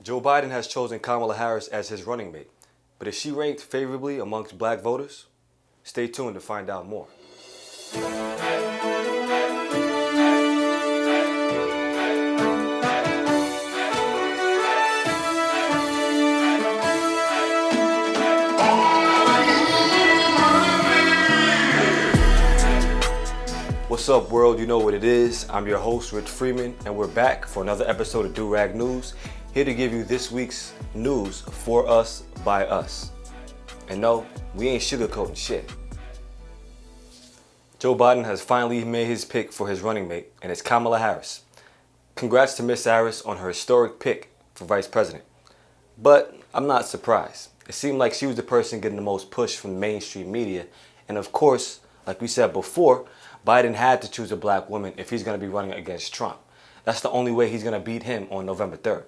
Joe Biden has chosen Kamala Harris as his running mate, but is she ranked favorably amongst black voters? Stay tuned to find out more. What's up, world? You know what it is. I'm your host, Rich Freeman, and we're back for another episode of Do-Rag News, here to give you this week's news for us, by us. And no, we ain't sugarcoating shit. Joe Biden has finally made his pick for his running mate, and it's Kamala Harris. Congrats to Miss Harris on her historic pick for vice president. But I'm not surprised. It seemed like she was the person getting the most push from mainstream media, and of course, like we said before, Biden had to choose a black woman if he's going to be running against Trump. That's the only way he's going to beat him on November 3rd.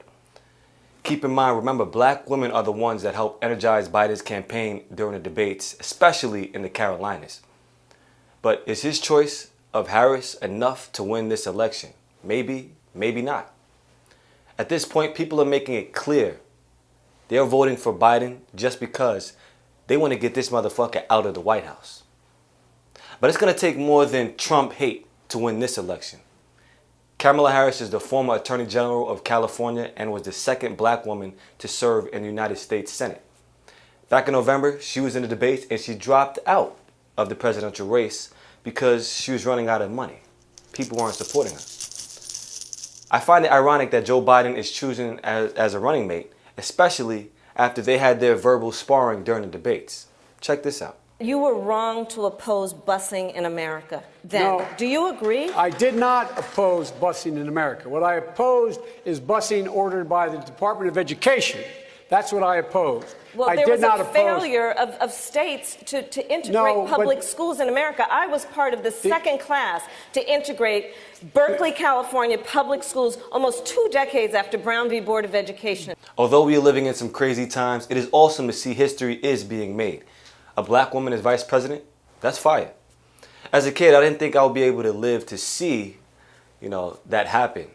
Keep in mind, remember, black women are the ones that helped energize Biden's campaign during the debates, especially in the Carolinas. But is his choice of Harris enough to win this election? Maybe, maybe not. At this point, people are making it clear they're voting for Biden just because they want to get this motherfucker out of the White House. But it's going to take more than Trump hate to win this election. Kamala Harris is the former Attorney General of California and was the second black woman to serve in the United States Senate. Back in November, she was in the debates and she dropped out of the presidential race because she was running out of money. People weren't supporting her. I find it ironic that Joe Biden is choosing as a running mate, especially after they had their verbal sparring during the debates. Check this out. You were wrong to oppose busing in America then. No, do you agree? I did not oppose busing in America. What I opposed is busing ordered by the Department of Education. That's what I opposed. Well, there was a failure of states to integrate public schools in America. I was part of the second class to integrate Berkeley, California public schools almost 2 decades after Brown v. Board of Education. Although we are living in some crazy times, it is awesome to see history is being made. A black woman as vice president, that's fire. As a kid, I didn't think I would be able to live to see, that happen.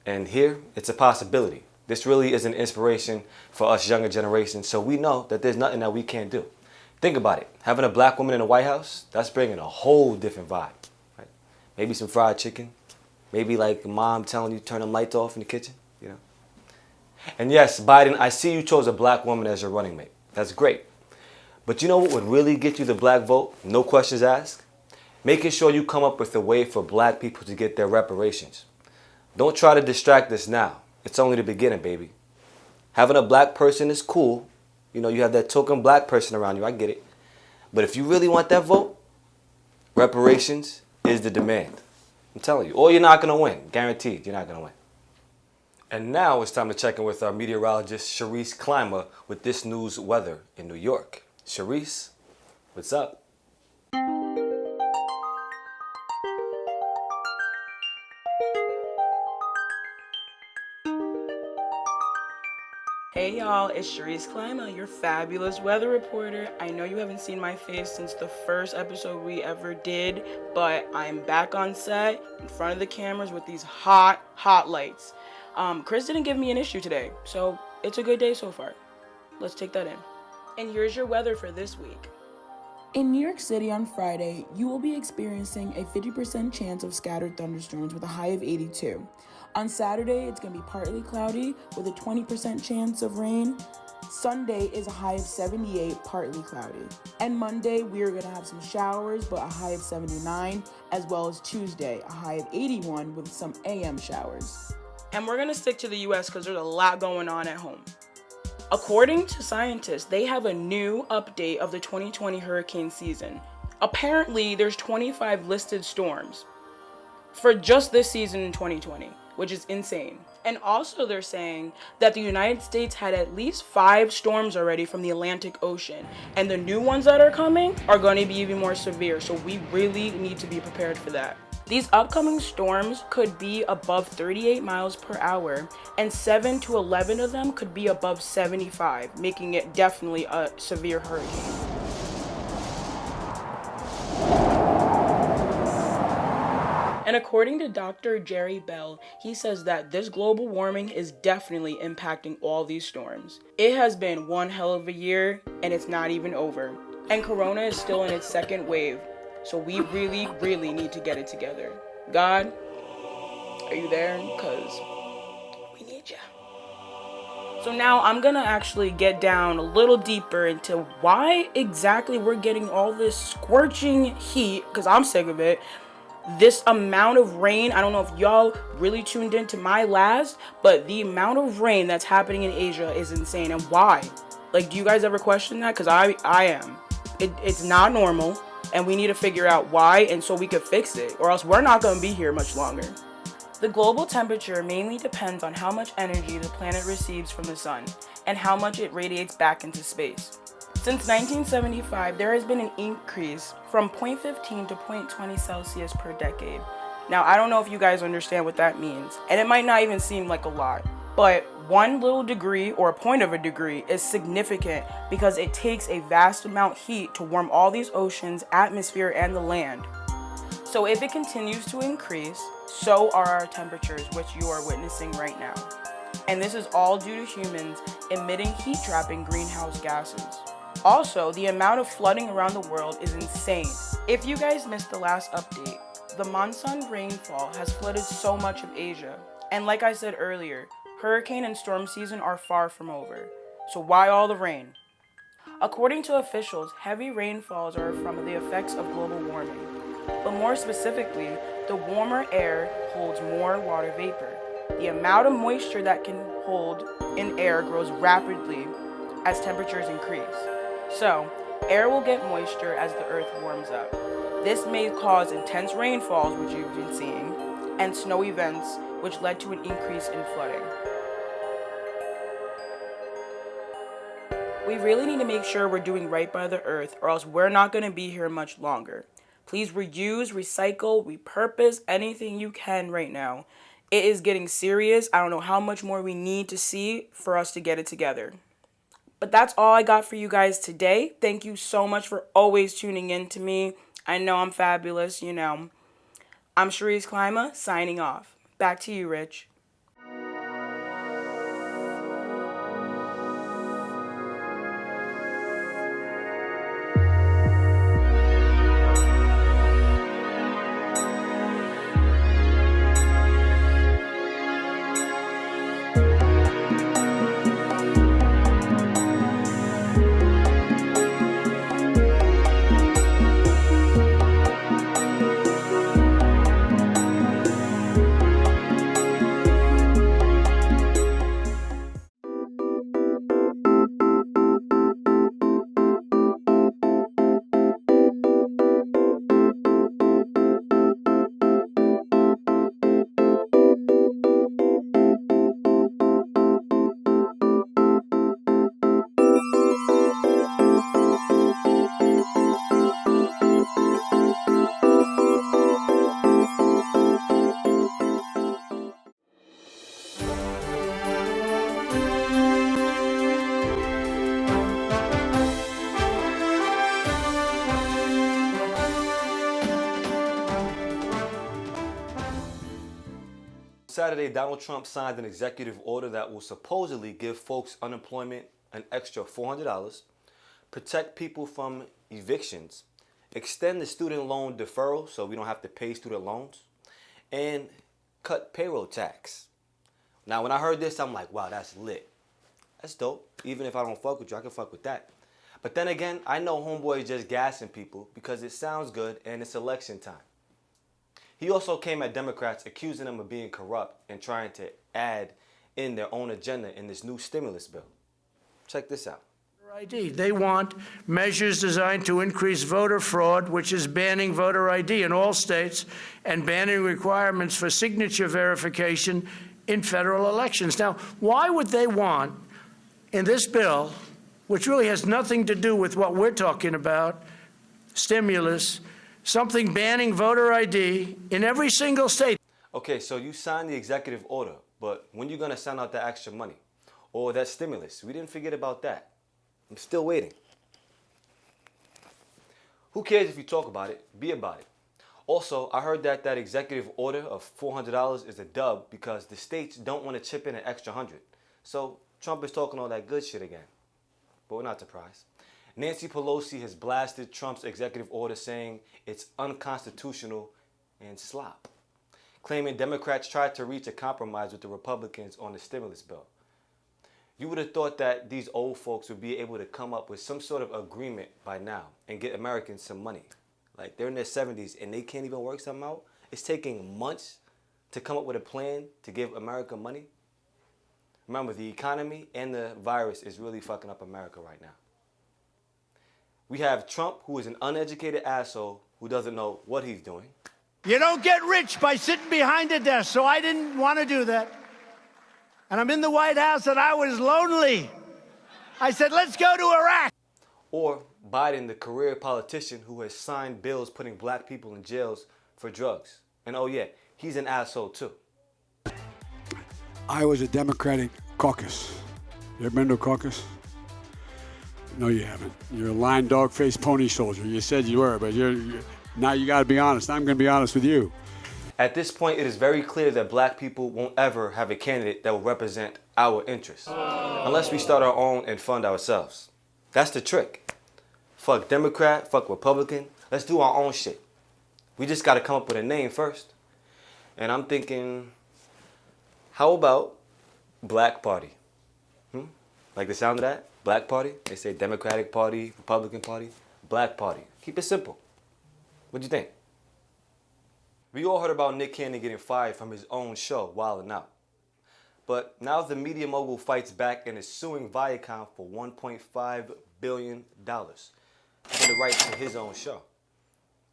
And here, it's a possibility. This really is an inspiration for us younger generations, so we know that there's nothing that we can't do. Think about it. Having a black woman in the White House, that's bringing a whole different vibe. Right? Maybe some fried chicken. Maybe like mom telling you to turn them lights off in the kitchen. And yes, Biden, I see you chose a black woman as your running mate. That's great. But you know what would really get you the black vote? No questions asked? Making sure you come up with a way for black people to get their reparations. Don't try to distract us now. It's only the beginning, baby. Having a black person is cool. You have that token black person around you. I get it. But if you really want that vote, reparations is the demand. I'm telling you. Or you're not going to win. Guaranteed, you're not going to win. And now it's time to check in with our meteorologist, Sharice Clymer, with this news weather in New York. Sharice, what's up? Hey y'all, it's Sharice Clymer, your fabulous weather reporter. I know you haven't seen my face since the first episode we ever did, but I'm back on set in front of the cameras with these hot lights. Chris didn't give me an issue today, so it's a good day so far. Let's take that in. And here's your weather for this week. In New York City on Friday, you will be experiencing a 50% chance of scattered thunderstorms with a high of 82. On Saturday, it's going to be partly cloudy with a 20% chance of rain. Sunday is a high of 78, partly cloudy. And Monday, we are going to have some showers, but a high of 79, as well as Tuesday, a high of 81 with some AM showers. And we're going to stick to the US because there's a lot going on at home. According to scientists, they have a new update of the 2020 hurricane season. Apparently, there's 25 listed storms for just this season in 2020, which is insane. And also they're saying that the United States had at least 5 storms already from the Atlantic Ocean, and the new ones that are coming are going to be even more severe, so we really need to be prepared for that. These upcoming storms could be above 38 miles per hour, and 7 to 11 of them could be above 75, making it definitely a severe hurricane. And according to Dr. Jerry Bell, he says that this global warming is definitely impacting all these storms. It has been one hell of a year, and it's not even over. And Corona is still in its second wave, so we really, really need to get it together. God, are you there? Because we need you. So now I'm gonna actually get down a little deeper into why exactly we're getting all this scorching heat, because I'm sick of it. This amount of rain, I don't know if y'all really tuned into my last, but the amount of rain that's happening in Asia is insane. And why? Like, do you guys ever question that? Because I am. It's not normal, and we need to figure out why, and so we could fix it, or else we're not gonna be here much longer. The global temperature mainly depends on how much energy the planet receives from the sun and how much it radiates back into space. Since 1975, there has been an increase from 0.15 to 0.20 Celsius per decade. Now, I don't know if you guys understand what that means, and it might not even seem like a lot, but 1 little degree or a point of a degree is significant because it takes a vast amount of heat to warm all these oceans, atmosphere, and the land. So if it continues to increase, so are our temperatures, which you are witnessing right now. And this is all due to humans emitting heat-trapping greenhouse gases. Also, the amount of flooding around the world is insane. If you guys missed the last update, the monsoon rainfall has flooded so much of Asia. And like I said earlier, hurricane and storm season are far from over. So why all the rain? According to officials, heavy rainfalls are from the effects of global warming. But more specifically, the warmer air holds more water vapor. The amount of moisture that can hold in air grows rapidly as temperatures increase. So, air will get moisture as the earth warms up. This may cause intense rainfalls, which you've been seeing, and snow events, which led to an increase in flooding. We really need to make sure we're doing right by the earth, or else we're not going to be here much longer. Please reuse, recycle, repurpose anything you can right now. It is getting serious. I don't know how much more we need to see for us to get it together. But that's all I got for you guys today. Thank you so much for always tuning in to me. I know I'm fabulous, you know. I'm Cherise Klima, signing off. Back to you, Rich. Saturday, Donald Trump signed an executive order that will supposedly give folks unemployment an extra $400, protect people from evictions, extend the student loan deferral so we don't have to pay student loans, and cut payroll tax. Now, when I heard this, I'm like, wow, that's lit. That's dope. Even if I don't fuck with you, I can fuck with that. But then again, I know homeboy is just gassing people because it sounds good and it's election time. He also came at Democrats accusing them of being corrupt and trying to add in their own agenda in this new stimulus bill. Check this out. ID. They want measures designed to increase voter fraud, which is banning voter ID in all states and banning requirements for signature verification in federal elections. Now, why would they want, in this bill, which really has nothing to do with what we're talking about, stimulus, something banning voter ID in every single state? Okay, so you signed the executive order, but when are you going to send out the extra money? Or that stimulus? We didn't forget about that. I'm still waiting. Who cares if you talk about it? Be about it. Also, I heard that executive order of $400 is a dub because the states don't want to chip in an extra 100. So Trump is talking all that good shit again. But we're not surprised. Nancy Pelosi has blasted Trump's executive order saying it's unconstitutional and slop, claiming Democrats tried to reach a compromise with the Republicans on the stimulus bill. You would have thought that these old folks would be able to come up with some sort of agreement by now and get Americans some money. Like, they're in their 70s and they can't even work something out. It's taking months to come up with a plan to give America money. Remember, the economy and the virus is really fucking up America right now. We have Trump, who is an uneducated asshole who doesn't know what he's doing. You don't get rich by sitting behind a desk, so I didn't want to do that. And I'm in the White House and I was lonely. I said, let's go to Iraq. Or Biden, the career politician who has signed bills putting black people in jails for drugs. And oh yeah, he's an asshole too. I was a Democratic caucus. You ever been to a caucus? No, you haven't. You're a lying dog-faced pony soldier. You said you were, but now you got to be honest. I'm going to be honest with you. At this point, it is very clear that black people won't ever have a candidate that will represent our interests, unless we start our own and fund ourselves. That's the trick. Fuck Democrat, fuck Republican. Let's do our own shit. We just got to come up with a name first. And I'm thinking, how about Black Party? Like the sound of that? Black Party? They say Democratic Party, Republican Party, Black Party. Keep it simple. What'd you think? We all heard about Nick Cannon getting fired from his own show, Wild 'N Out. But now the media mogul fights back and is suing Viacom for $1.5 billion for the rights to his own show.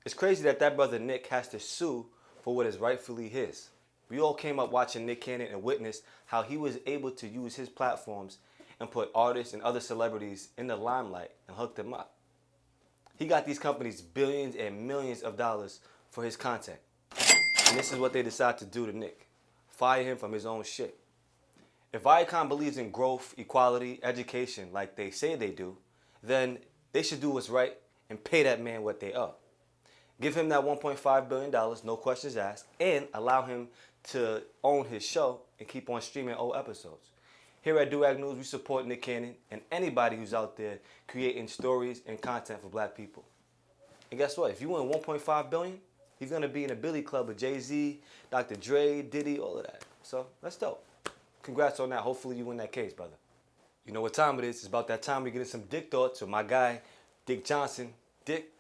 It's crazy that brother Nick has to sue for what is rightfully his. We all came up watching Nick Cannon and witnessed how he was able to use his platforms and put artists and other celebrities in the limelight and hook them up. He got these companies billions and millions of dollars for his content. And this is what they decide to do to Nick. Fire him from his own shit. If Viacom believes in growth, equality, education like they say they do, then they should do what's right and pay that man what they owe. Give him that $1.5 billion, no questions asked, and allow him to own his show and keep on streaming old episodes. Here at Durag News, we support Nick Cannon and anybody who's out there creating stories and content for black people. And guess what? If you win $1.5 billion, he's going to be in a Billy Club with Jay-Z, Dr. Dre, Diddy, all of that. So that's dope. Congrats on that. Hopefully you win that case, brother. You know what time it is. It's about that time we get some Dick Thoughts with my guy, Dick Johnson. Dick,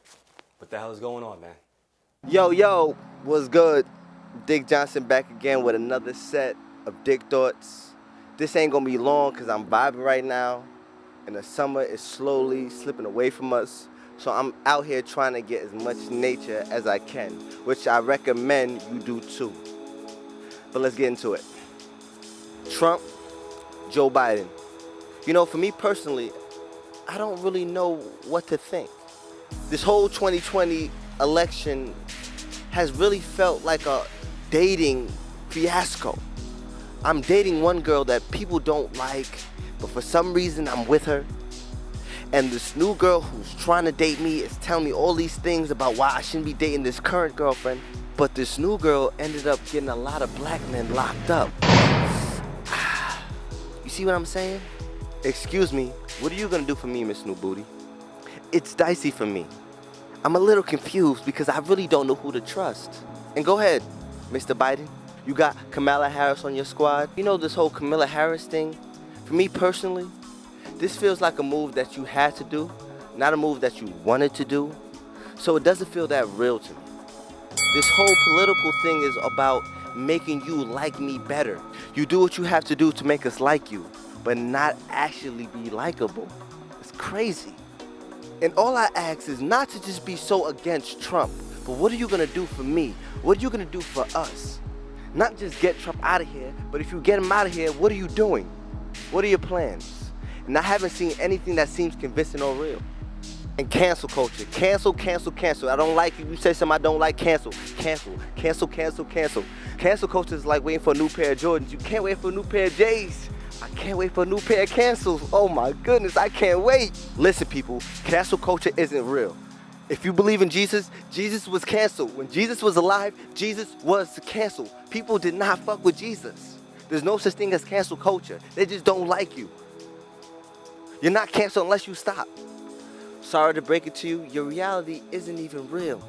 what the hell is going on, man? Yo, what's good? Dick Johnson back again with another set of Dick Thoughts. This ain't gonna be long because I'm vibing right now and the summer is slowly slipping away from us. So I'm out here trying to get as much nature as I can, which I recommend you do too. But let's get into it. Trump, Joe Biden. You know, for me personally, I don't really know what to think. This whole 2020 election has really felt like a dating fiasco. I'm dating one girl that people don't like, but for some reason I'm with her. And this new girl who's trying to date me is telling me all these things about why I shouldn't be dating this current girlfriend. But this new girl ended up getting a lot of black men locked up. You see what I'm saying? Excuse me, what are you gonna do for me, Miss New Booty? It's dicey for me. I'm a little confused because I really don't know who to trust. And go ahead, Mr. Biden. You got Kamala Harris on your squad. You know this whole Kamala Harris thing? For me personally, this feels like a move that you had to do, not a move that you wanted to do. So it doesn't feel that real to me. This whole political thing is about making you like me better. You do what you have to do to make us like you, but not actually be likable. It's crazy. And all I ask is not to just be so against Trump, but what are you gonna do for me? What are you gonna do for us? Not just get Trump out of here, but if you get him out of here, what are you doing? What are your plans? And I haven't seen anything that seems convincing or real. And cancel culture. Cancel, cancel, cancel. I don't like it. You say something I don't like, cancel. Cancel, cancel, cancel, cancel. Cancel culture is like waiting for a new pair of Jordans. You can't wait for a new pair of J's. I can't wait for a new pair of cancels. Oh my goodness, I can't wait. Listen, people, cancel culture isn't real. If you believe in Jesus, Jesus was canceled. When Jesus was alive, Jesus was canceled. People did not fuck with Jesus. There's no such thing as cancel culture. They just don't like you. You're not canceled unless you stop. Sorry to break it to you, your reality isn't even real.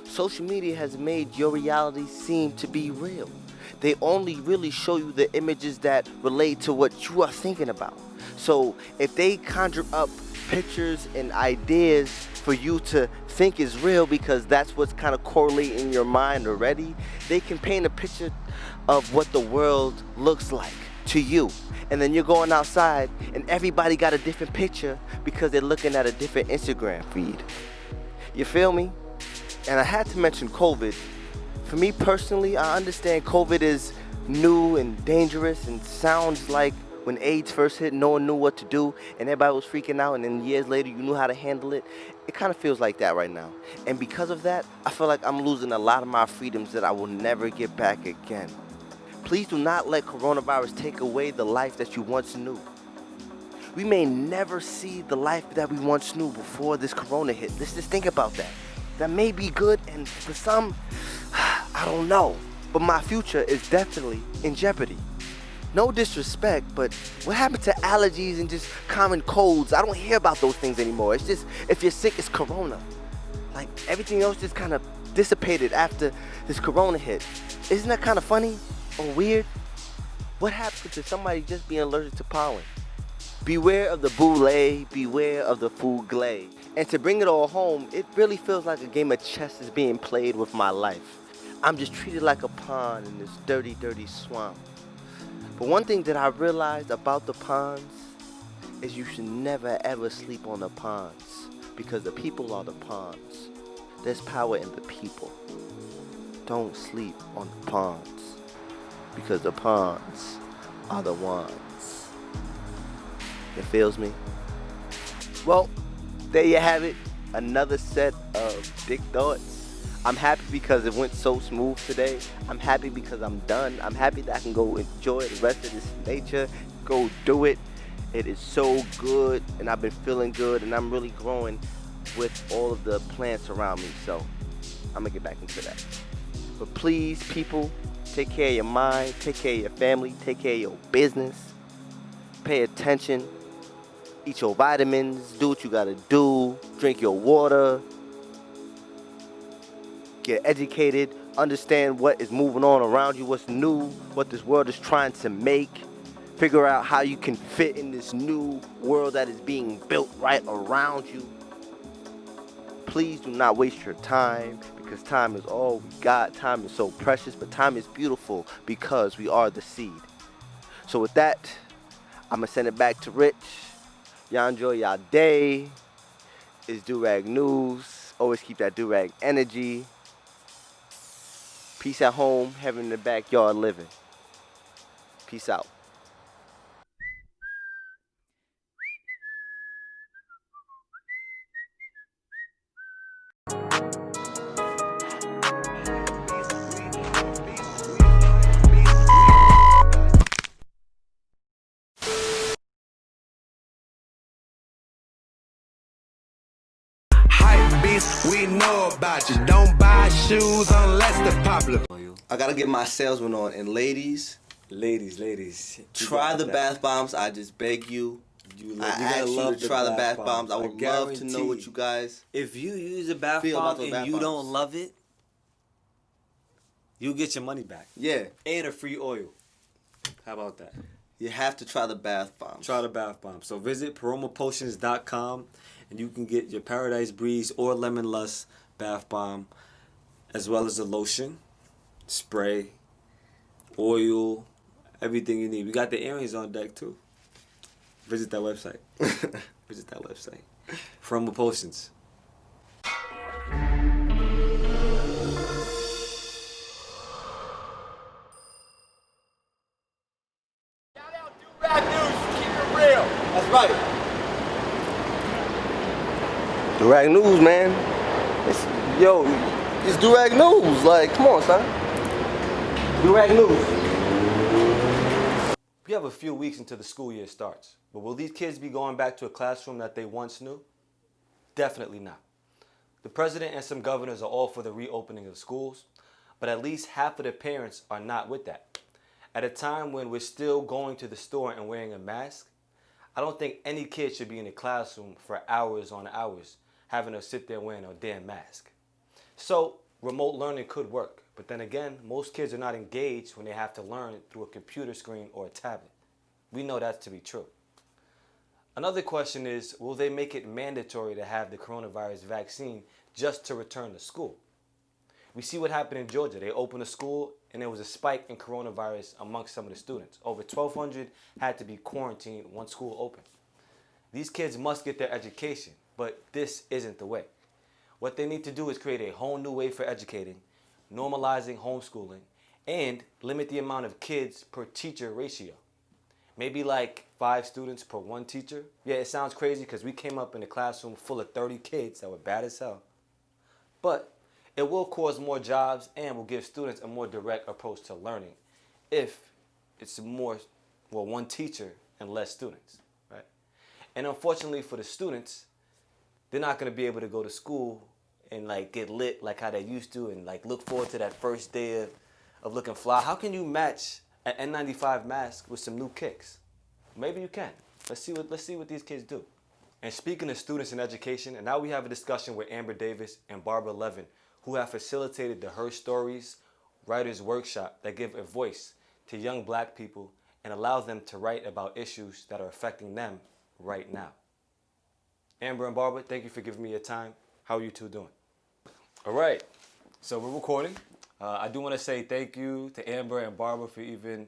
Social media has made your reality seem to be real. They only really show you the images that relate to what you are thinking about. So if they conjure up pictures and ideas for you to think is real because that's what's kind of correlating in your mind already, they can paint a picture of what the world looks like to you. And then you're going outside and everybody got a different picture because they're looking at a different Instagram feed. You feel me? And I had to mention COVID. For me personally, I understand COVID is new and dangerous and sounds like when AIDS first hit, no one knew what to do and everybody was freaking out, and then years later you knew how to handle it. It kind of feels like that right now. And because of that, I feel like I'm losing a lot of my freedoms that I will never get back again. Please do not let coronavirus take away the life that you once knew. We may never see the life that we once knew before this corona hit. Let's just think about that. That may be good, and for some, I don't know. But my future is definitely in jeopardy. No disrespect, but what happened to allergies and just common colds? I don't hear about those things anymore. It's just, if you're sick, it's corona. Like, everything else just kind of dissipated after this corona hit. Isn't that kind of funny or weird? What happened to somebody just being allergic to pollen? Beware of the boule, beware of the fougle. And to bring it all home, it really feels like a game of chess is being played with my life. I'm just treated like a pawn in this dirty, dirty swamp. But one thing that I realized about the pawns is you should never ever sleep on the pawns, because the people are the pawns. There's power in the people. Don't sleep on the pawns, because the pawns are the ones. It feels me? Well, there you have it. Another set of dick thoughts. I'm happy because it went so smooth today. I'm happy because I'm done. I'm happy that I can go enjoy the rest of this nature. Go do it. It is so good, and I've been feeling good, and I'm really growing with all of the plants around me. So I'm gonna get back into that. But please, people, take care of your mind, take care of your family, take care of your business. Pay attention. Eat your vitamins. Do what you gotta do. Drink your water. Get educated, understand what is moving on around you, what's new, what this world is trying to make. Figure out how you can fit in this new world that is being built right around you. Please do not waste your time, because time is all we got. Time is so precious, but time is beautiful because we are the seed. So with that, I'm gonna send it back to Rich. Y'all enjoy y'all day. It's Do-Rag News. Always keep that do-rag energy. Peace at home, heaven in the backyard living. Peace out. We know about you. Don't buy shoes unless they're popular. I gotta get my salesman on. And ladies, try the bath bombs. I just beg you. I ask you to try the bath bombs. I would love to know what you guys. If you use a bath bomb and you don't love it, you'll get your money back. Yeah. And a free oil. How about that? You have to try the bath bombs. Try the bath bomb. So visit ParomaPotions.com and you can get your Paradise Breeze or Lemon Lust bath bomb, as well as a lotion, spray, oil, everything you need. We got the earrings on deck too. Visit that website. Visit that website. Paroma Potions. Do-Rag News, keep it real. That's right. Do-Rag News, man. It's Do-Rag News. Like, come on, son. Do-Rag News. We have a few weeks until the school year starts, but will these kids be going back to a classroom that they once knew? Definitely not. The president and some governors are all for the reopening of schools, but at least half of the parents are not with that. At a time when we're still going to the store and wearing a mask, I don't think any kid should be in the classroom for hours on hours having to sit there wearing a damn mask. So remote learning could work, but then again, most kids are not engaged when they have to learn through a computer screen or a tablet. We know that to be true. Another question is, will they make it mandatory to have the coronavirus vaccine just to return to school? We see what happened in Georgia. They opened a school and there was a spike in coronavirus amongst some of the students. Over 1,200 had to be quarantined once school opened. These kids must get their education, but this isn't the way. What they need to do is create a whole new way for educating, normalizing homeschooling, and limit the amount of kids per teacher ratio. Maybe like 5 students per 1 teacher. Yeah, it sounds crazy because we came up in a classroom full of 30 kids that were bad as hell. But it will cause more jobs and will give students a more direct approach to learning if it's more, 1 teacher and less students, right? And unfortunately for the students, they're not going to be able to go to school and like get lit like how they used to and like look forward to that first day of looking fly. How can you match an N95 mask with some new kicks? Maybe you can. Let's see what these kids do. And speaking of students and education, and now we have a discussion with Amber Davis and Barbara Levin, who have facilitated the Her Stories Writers Workshop that give a voice to young black people and allows them to write about issues that are affecting them right now. Amber and Barbara, thank you for giving me your time. How are you two doing? All right, so we're recording. I do want to say thank you to Amber and Barbara for even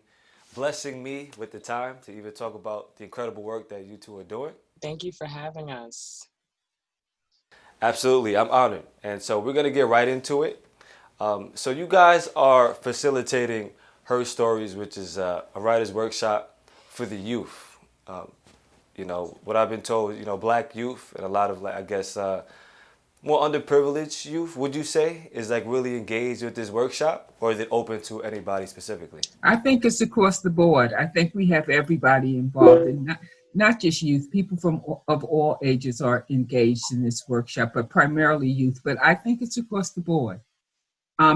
blessing me with the time to even talk about the incredible work that you two are doing. Thank you for having us. Absolutely, I'm honored. And so we're going to get right into it. So you guys are facilitating Her Stories, which is a writer's workshop for the youth. You know, what I've been told, you know, black youth and a lot of, like, I guess, more underprivileged youth, would you say, is like really engaged with this workshop, or is it open to anybody specifically? I think it's across the board. I think we have everybody involved, and not just youth. People of all ages are engaged in this workshop, but primarily youth. But I think it's across the board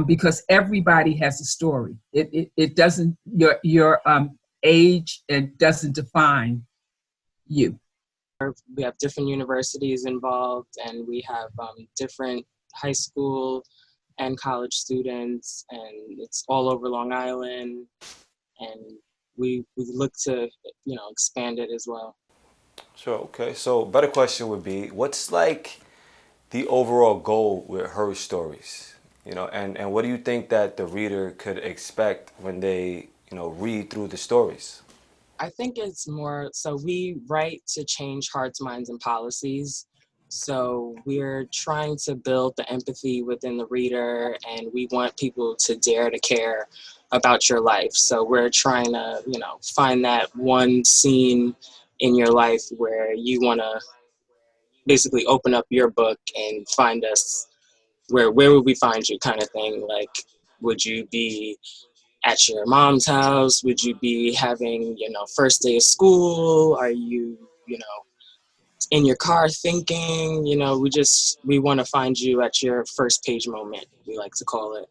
because everybody has a story. It doesn't, your age, and doesn't define you. We have different universities involved, and we have different high school and college students, and it's all over Long Island, and we look to, you know, expand it as well. Sure, okay. So better question would be, what's like the overall goal with Her Stories? You know, and what do you think that the reader could expect when they, you know, read through the stories? I think it's more, so we write to change hearts, minds, and policies. So we're trying to build the empathy within the reader, and we want people to dare to care about your life. So we're trying to, you know, find that one scene in your life where you want to basically open up your book and find us. Where would we find you, kind of thing? Like, would you be at your mom's house? Would you be having, you know, first day of school? Are you, you know, in your car thinking? You know, we want to find you at your first page moment, we like to call it.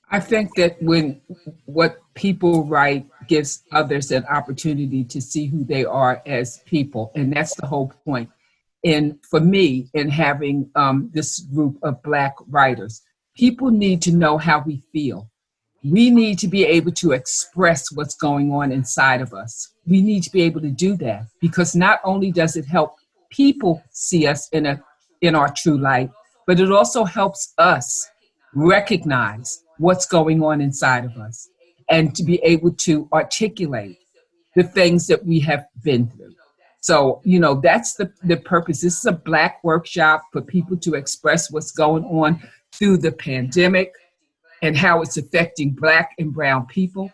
I think that when what people write gives others an opportunity to see who they are as people, and that's the whole point. And for me, in having this group of Black writers, people need to know how we feel. We need to be able to express what's going on inside of us. We need to be able to do that, because not only does it help people see us in our true light, but it also helps us recognize what's going on inside of us and to be able to articulate the things that we have been through. So, you know, that's the purpose. This is a Black workshop for people to express what's going on through the pandemic and how it's affecting Black and brown people,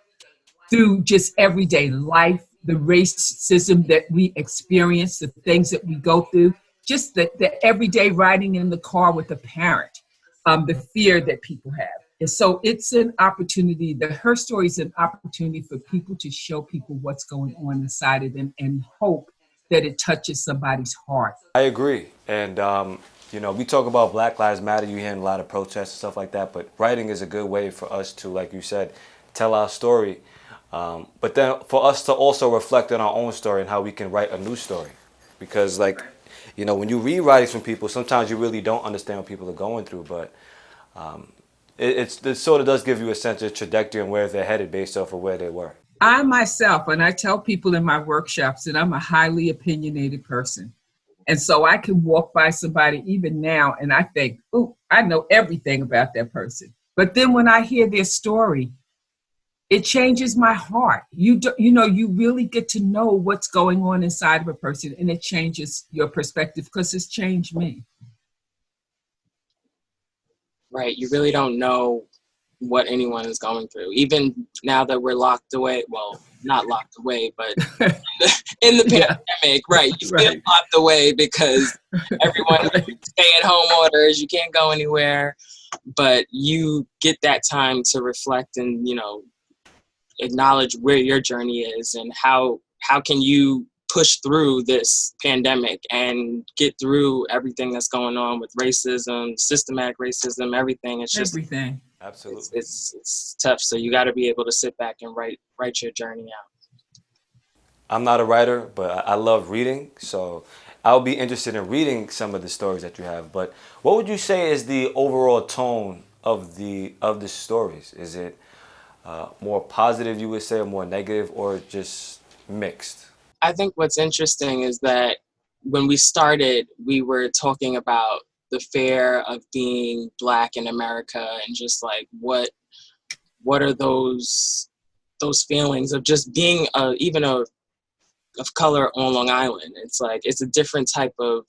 through just everyday life, the racism that we experience, the things that we go through, just the everyday riding in the car with a parent, the fear that people have. And so it's an opportunity, Her Story is an opportunity for people to show people what's going on inside of them, and hope that it touches somebody's heart. I agree. And, you know, we talk about Black Lives Matter, you hear a lot of protests and stuff like that, but writing is a good way for us to, like you said, tell our story. But then for us to also reflect on our own story and how we can write a new story. Because, like, you know, when you read writings from people, sometimes you really don't understand what people are going through, but it sort of does give you a sense of trajectory and where they're headed based off of where they were. I myself, and I tell people in my workshops that I'm a highly opinionated person. And so I can walk by somebody even now and I think, ooh, I know everything about that person. But then when I hear their story, it changes my heart. You know, you really get to know what's going on inside of a person, and it changes your perspective because it's changed me. Right. You really don't know what anyone is going through. Even now that we're locked away, well, not locked away, but in the pandemic, right? You feel locked away because everyone stay-at-home orders, you can't go anywhere, but you get that time to reflect and, you know, acknowledge where your journey is and how can you push through this pandemic and get through everything that's going on with racism, systematic racism, everything. It's just everything. Absolutely. It's tough. So you got to be able to sit back and write your journey out. I'm not a writer, but I love reading, so I'll be interested in reading some of the stories that you have. But what would you say is the overall tone of the stories? Is it more positive, you would say, or more negative, or just mixed? I think what's interesting is that when we started, we were talking about the fear of being Black in America and just like what are those feelings of just being even of color on Long Island. It's like it's a different type of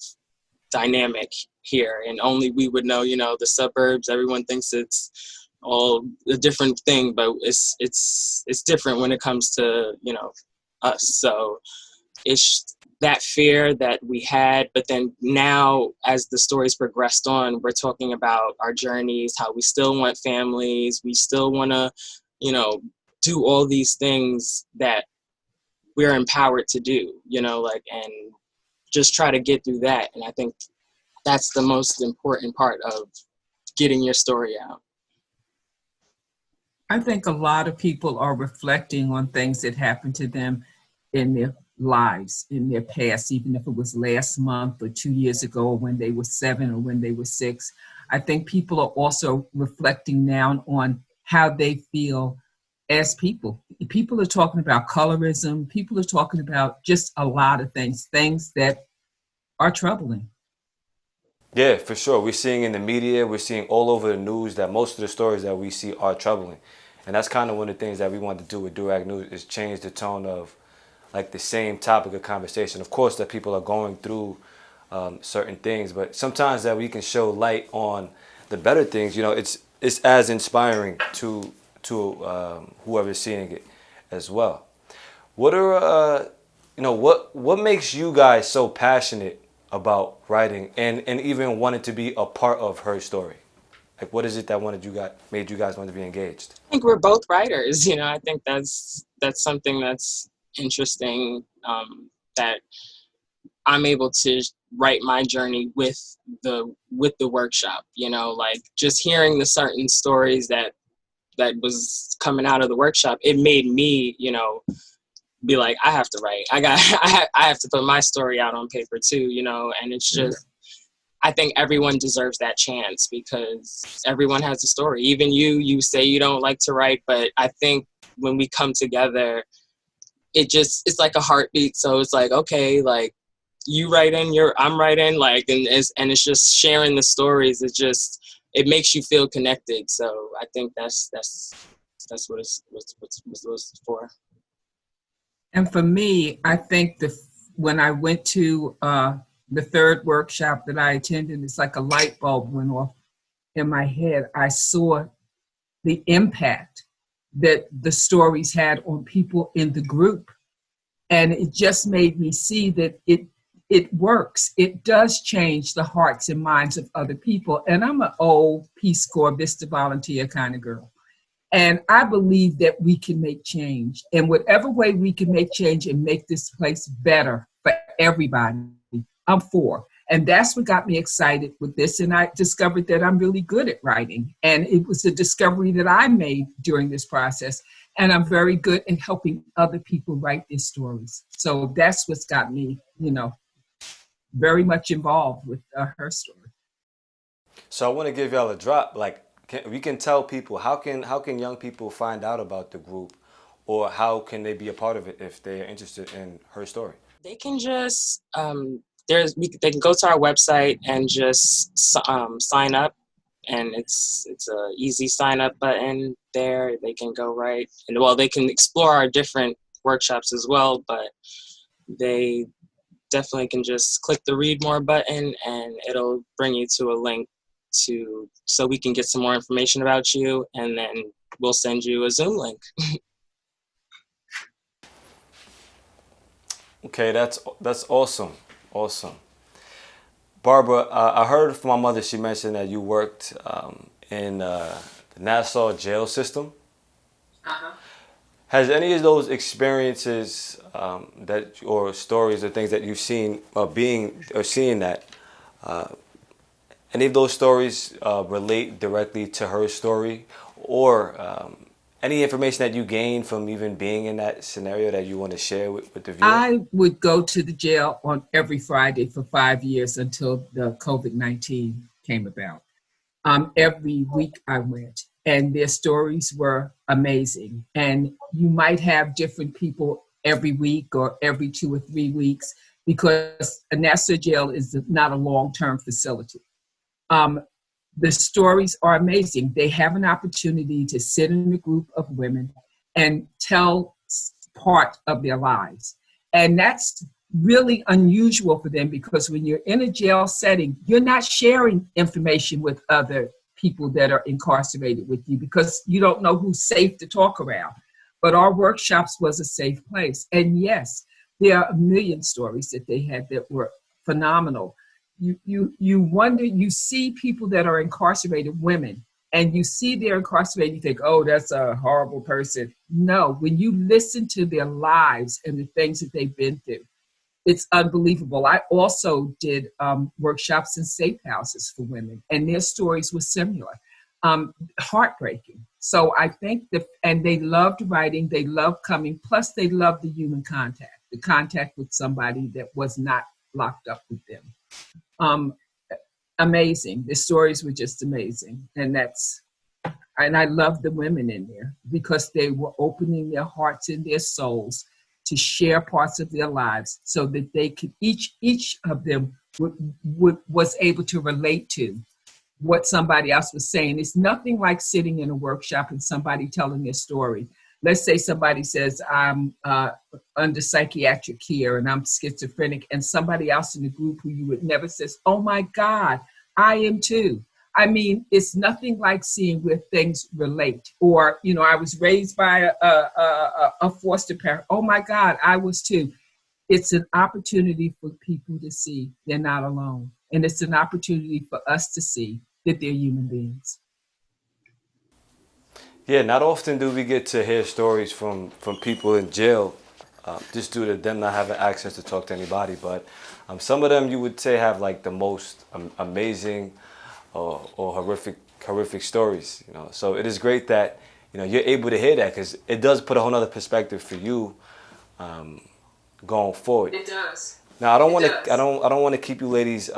dynamic here, and only we would know. You know, the suburbs. Everyone thinks it's all a different thing, but it's different when it comes to, you know, us. So it's that fear that we had, but then now as the stories progressed on, we're talking about our journeys, how we still want families, we still want to, you know, do all these things that we're empowered to do, you know, like, and just try to get through that. And I think that's the most important part of getting your story out. I think a lot of people are reflecting on things that happened to them in their lives, in their past, even if it was last month or 2 years ago, or when they were 7 or when they were 6. I think people are also reflecting now on how they feel as people. People are talking about colorism. People are talking about just a lot of things that are troubling. Yeah, for sure. We're seeing in the media, we're seeing all over the news that most of the stories that we see are troubling. And that's kind of one of the things that we want to do with Durag News is change the tone of like the same topic of conversation. Of course that people are going through certain things, but sometimes that we can show light on the better things, you know, it's as inspiring to whoever's seeing it as well. What are, you know, what makes you guys so passionate about writing and even wanting to be a part of her story? Like, what is it that made you guys want to be engaged? I think we're both writers, you know. I think that's something that's interesting, that I'm able to write my journey with the workshop, you know, like just hearing the certain stories that was coming out of the workshop, it made me, you know, be like, I have to write. I have to put my story out on paper too, you know, and it's just, I think everyone deserves that chance because everyone has a story. Even you say you don't like to write, but I think when we come together, it's like a heartbeat. So it's like, okay, like you writing, I'm writing, like, and it's just sharing the stories. It makes you feel connected. So I think that's what it's for. And for me, I think when I went to the third workshop that I attended, it's like a light bulb went off in my head. I saw the impact that the stories had on people in the group. And it just made me see that it works. It does change the hearts and minds of other people. And I'm an old Peace Corps Vista volunteer kind of girl. And I believe that we can make change. And whatever way we can make change and make this place better for everybody, I'm for. And that's what got me excited with this. And I discovered that I'm really good at writing. And it was a discovery that I made during this process. And I'm very good at helping other people write their stories. So that's what's got me, very much involved with her story. So I want to give y'all a drop. Like, we can tell people, how can young people find out about the group, or how can they be a part of it if they're interested in her story? They can just they can go to our website and just sign up, and it's a easy sign up button there. They can go right, and they can explore our different workshops as well, but they definitely can just click the read more button, and it'll bring you to a link so we can get some more information about you, and then we'll send you a Zoom link. Okay, that's awesome. Barbara, I heard from my mother, she mentioned that you worked in the Nassau jail system. Uh-huh. Has any of those experiences or stories or things that you've seen seeing that, any of those stories relate directly to her story, or any information that you gained from even being in that scenario that you want to share with the viewer? I would go to the jail on every Friday for 5 years until the COVID-19 came about. Every week I went, and their stories were amazing. And you might have different people every week or every 2 or 3 weeks, because a Nassau jail is not a long-term facility. The stories are amazing. They have an opportunity to sit in a group of women and tell part of their lives. And that's really unusual for them, because when you're in a jail setting, you're not sharing information with other people that are incarcerated with you, because you don't know who's safe to talk around. But our workshops was a safe place. And yes, there are a million stories that they had that were phenomenal. You wonder, you see people that are incarcerated women, and you see they're incarcerated, you think, oh, that's a horrible person. No, when you listen to their lives and the things that they've been through, it's unbelievable. I also did workshops in safe houses for women, and their stories were similar, heartbreaking. So I think and they loved writing, they loved coming, plus they loved the human contact, the contact with somebody that was not locked up with them. Amazing. The stories were just amazing. And I love the women in there, because they were opening their hearts and their souls to share parts of their lives, so that they could, each of them was able to relate to what somebody else was saying. It's nothing like sitting in a workshop and somebody telling their story. Let's say somebody says, I'm under psychiatric care and I'm schizophrenic, and somebody else in the group who you would never says, oh my God, I am too. I mean, it's nothing like seeing where things relate. Or, I was raised by a foster parent. Oh my God, I was too. It's an opportunity for people to see they're not alone. And it's an opportunity for us to see that they're human beings. Yeah, not often do we get to hear stories from people in jail, just due to them not having access to talk to anybody. But some of them you would say have like the most amazing or horrific stories. So it is great that you're able to hear that, because it does put a whole other perspective for you going forward. It does. Now I don't want to keep you ladies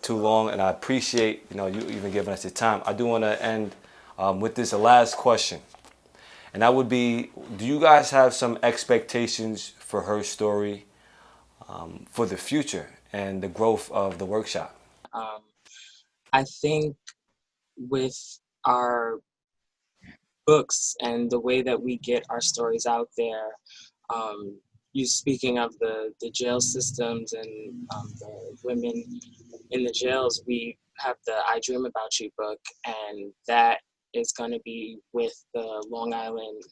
too long, and I appreciate you even giving us your time. I do want to end with this last question, and that would be, do you guys have some expectations for her story for the future and the growth of the workshop? I think with our books and the way that we get our stories out there, you speaking of the jail systems and the women in the jails, we have the I Dream About You book, and that is going to be with the Long Island,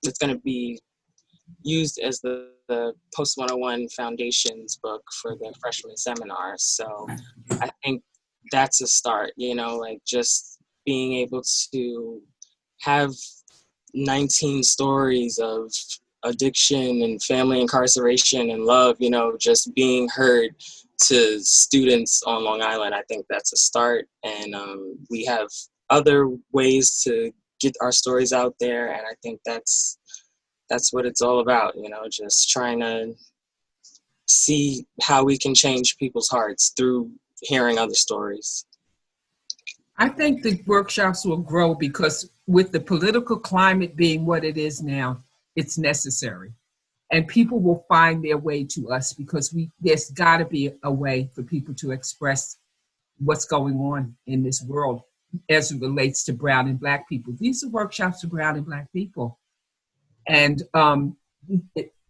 it's going to be used as the Post 101 Foundation's book for the freshman seminar. So I think that's a start, like just being able to have 19 stories of addiction and family incarceration and love, you know, just being heard to students on Long Island. I think that's a start. And we have other ways to get our stories out there. And I think that's what it's all about, you know, just trying to see how we can change people's hearts through hearing other stories. I think the workshops will grow because with the political climate being what it is now, it's necessary. And people will find their way to us because there's got to be a way for people to express what's going on in this world as it relates to brown and black people. These are workshops for brown and black people. And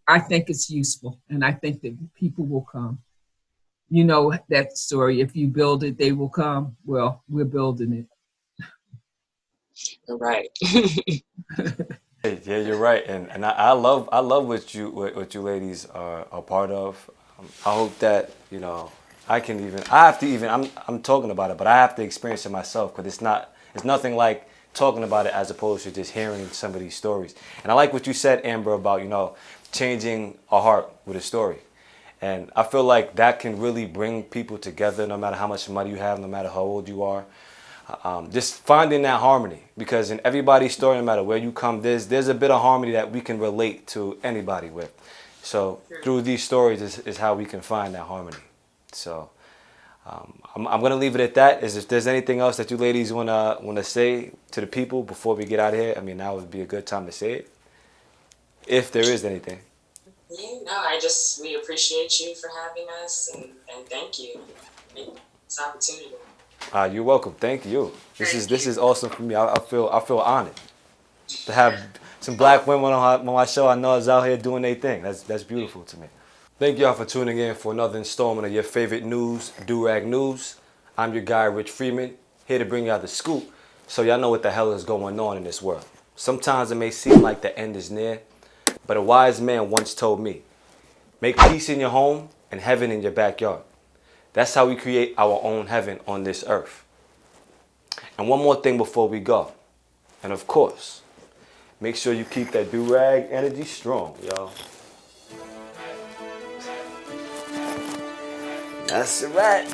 I think it's useful, and I think that people will come. You know that story, if you build it, they will come. Well, we're building it. You're right. Yeah, you're right, and I love what you ladies are a part of. I hope that, you know, I'm talking about it, but I have to experience it myself, because it's nothing like talking about it as opposed to just hearing some of these stories. And I like what you said, Amber, about, you know, changing a heart with a story. And I feel like that can really bring people together, no matter how much money you have, no matter how old you are. Just finding that harmony, because in everybody's story, no matter where you come, there's a bit of harmony that we can relate to anybody with. So through these stories is how we can find that harmony. So I'm gonna leave it at that. If there's anything else that you ladies wanna say to the people before we get out of here, I mean, now would be a good time to say it, if there is anything. Yeah, no, we appreciate you for having us, and thank you for this opportunity. You're welcome. Thank you. This is awesome for me. I feel honored to have some black women on my show. I know is out here doing their thing. That's beautiful to me. Thank y'all for tuning in for another installment of your favorite news, Do-Rag News. I'm your guy, Rich Freeman, here to bring y'all the scoop so y'all know what the hell is going on in this world. Sometimes it may seem like the end is near, but a wise man once told me, make peace in your home and heaven in your backyard. That's how we create our own heaven on this earth. And one more thing before we go. And of course, make sure you keep that do-rag energy strong, y'all. That's a wrap.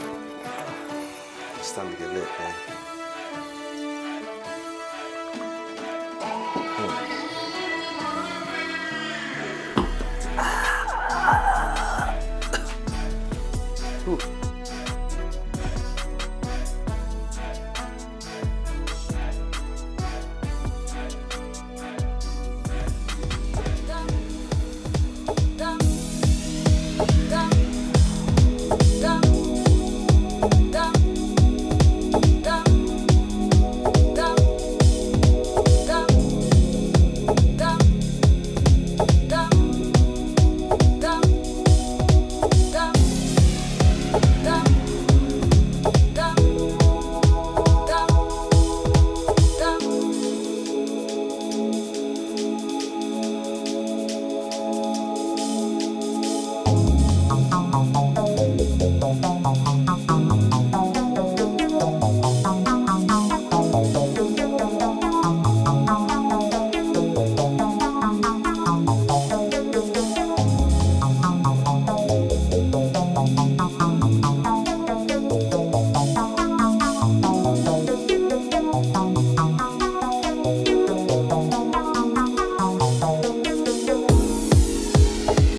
It's time to get lit, man.